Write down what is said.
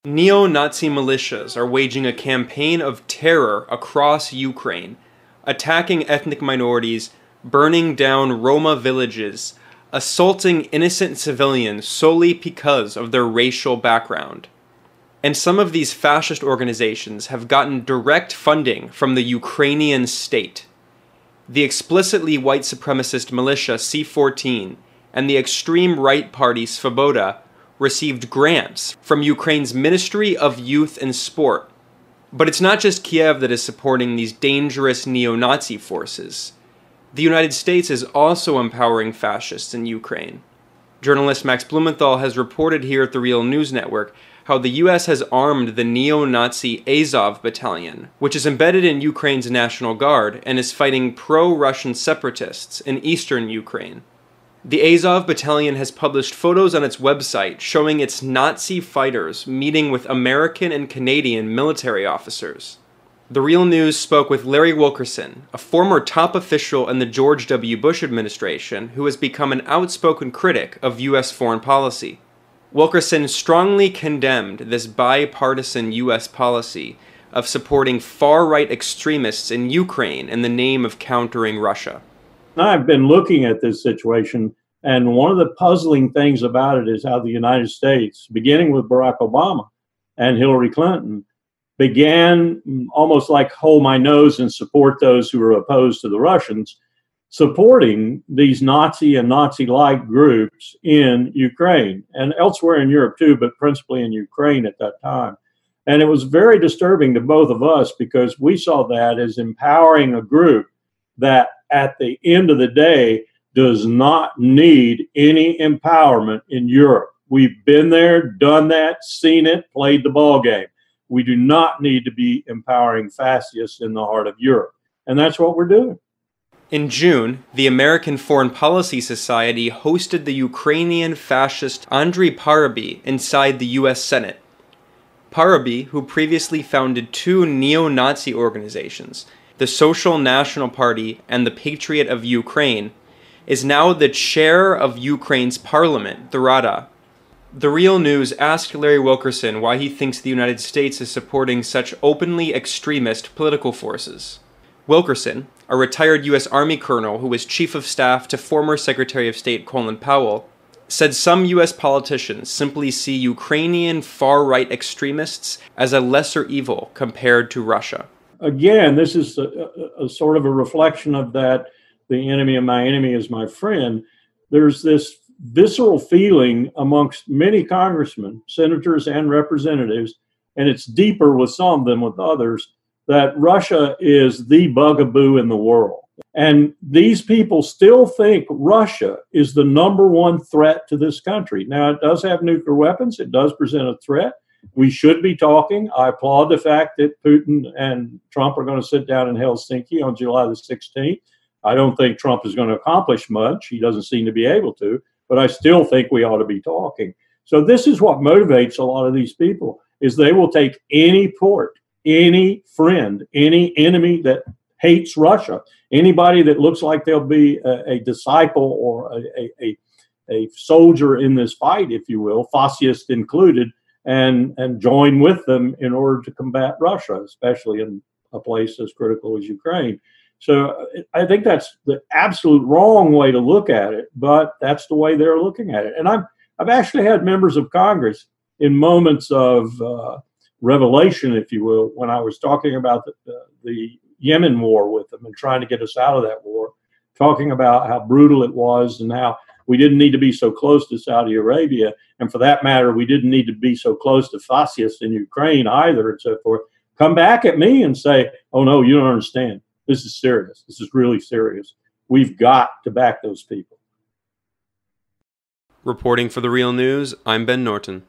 Neo-Nazi militias are waging a campaign of terror across Ukraine, attacking ethnic minorities, burning down Roma villages, assaulting innocent civilians solely because of their racial background. And some of these fascist organizations have gotten direct funding from the Ukrainian state. The explicitly white supremacist militia C-14 and the extreme right party Svoboda received grants from Ukraine's Ministry of Youth and Sport. But it's not just Kiev that is supporting these dangerous neo-Nazi forces. The United States is also empowering fascists in Ukraine. Journalist Max Blumenthal has reported here at the Real News Network how the US has armed the neo-Nazi Azov Battalion, which is embedded in Ukraine's National Guard and is fighting pro-Russian separatists in eastern Ukraine. The Azov Battalion has published photos on its website showing its Nazi fighters meeting with American and Canadian military officers. The Real News spoke with Larry Wilkerson, a former top official in the George W. Bush administration who has become an outspoken critic of U.S. foreign policy. Wilkerson strongly condemned this bipartisan U.S. policy of supporting far-right extremists in Ukraine in the name of countering Russia. I've been looking at this situation, and one of the puzzling things about it is how the United States, beginning with Barack Obama and Hillary Clinton, began almost like hold my nose and support those who are opposed to the Russians, supporting these Nazi and Nazi-like groups in Ukraine and elsewhere in Europe too, but principally in Ukraine at that time. And it was very disturbing to both of us because we saw that as empowering a group that at the end of the day does not need any empowerment in Europe. We've been there, done that, seen it, played the ball game. We do not need to be empowering fascists in the heart of Europe. And that's what we're doing. In June, the American Foreign Policy Society hosted the Ukrainian fascist Andrei Parubiy inside the U.S. Senate. Parubiy, who previously founded two neo-Nazi organizations, the Social National Party and the Patriot of Ukraine, is now the chair of Ukraine's parliament, the Rada. The Real News asked Larry Wilkerson why he thinks the United States is supporting such openly extremist political forces. Wilkerson, a retired U.S. Army colonel who was chief of staff to former Secretary of State Colin Powell, said some U.S. politicians simply see Ukrainian far-right extremists as a lesser evil compared to Russia. Again, this is a sort of a reflection of that, the enemy of my enemy is my friend. There's this visceral feeling amongst many congressmen, senators, and representatives, and it's deeper with some than with others, that Russia is the bugaboo in the world. And these people still think Russia is the number one threat to this country. Now, it does have nuclear weapons. It does present a threat. We should be talking. I applaud the fact that Putin and Trump are going to sit down in Helsinki on July the 16th. I don't think Trump is going to accomplish much. He doesn't seem to be able to, but I still think we ought to be talking. So this is what motivates a lot of these people, is they will take any port, any friend, any enemy that hates Russia, anybody that looks like they'll be a disciple or a soldier in this fight, if you will, fascist included, and join with them in order to combat Russia, especially in a place as critical as Ukraine. So I think that's the absolute wrong way to look at it, but that's the way they're looking at it. And I've actually had members of Congress in moments of revelation, if you will, when I was talking about the Yemen war with them and trying to get us out of that war, talking about how brutal it was and how we didn't need to be so close to Saudi Arabia. And for that matter, we didn't need to be so close to fascists in Ukraine either, and so forth. Come back at me and say, oh, no, you don't understand. This is serious. This is really serious. We've got to back those people. Reporting for The Real News, I'm Ben Norton.